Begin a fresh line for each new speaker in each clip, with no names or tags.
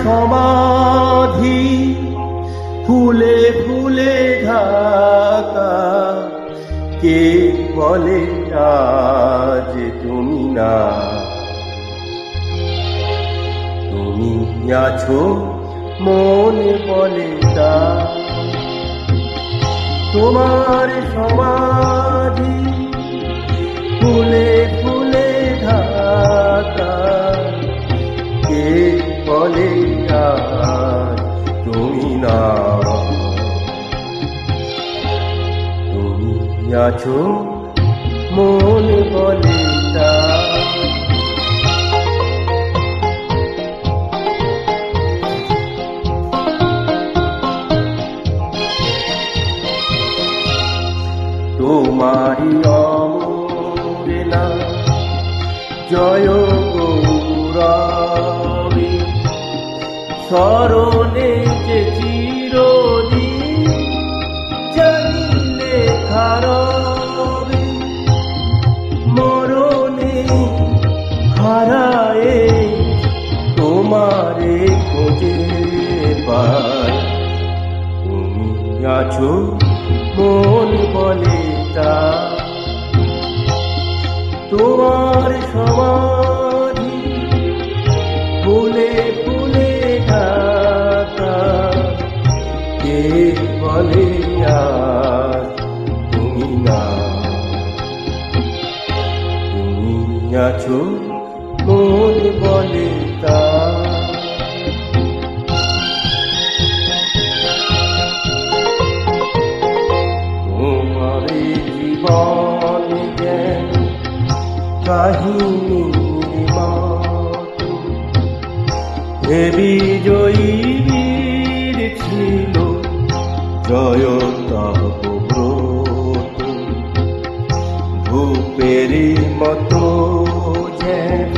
সমাধি ফুলে ফুলে ঢাকা, কে বলে আজ তুমি না? তুমি আছো মনে বলে তা, তোমার সমাধি ফুলে ফুলে ঢাকা, কে বলে আজ তুমি না? তুমি আছো মনে বলে তা। তোমারি অমরে না জয় গৌরবী, স্মরণে যে চিরদিন জানিলে খারবে, মরণে হারায়ে তোমারে খোঁজে পাই। তুমি আছো মন বলে তা, তোমার সমাধি ফুলে ফুলে ঢাকা, কে বলে আজ তুমি না? তুমি আছো মন বলে তা। জীবন জ্ঞান কাহিনীর মতো, হে বিজয়ী বীর ছিল জয় তব ব্রত, ধূপের মতো যেন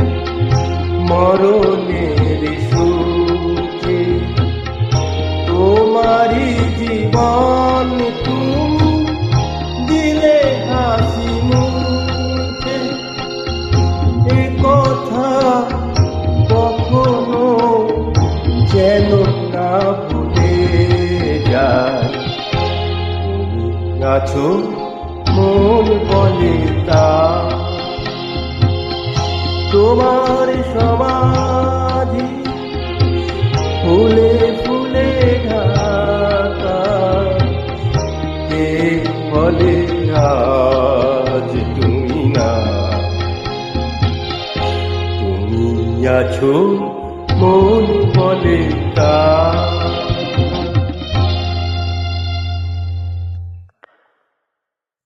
মরণের সূর্যে, তোমারি জীবন তুমি দিলে হাসি মুখে, এ কথা কখনো যেন না ভুলে যায়। তুমি আছো মন বলে তা, তোমার সমাধি ফুলে ফুলে ঢাকা, কে বলে আজ তুমি না? তুমি আছো মন বলে তা।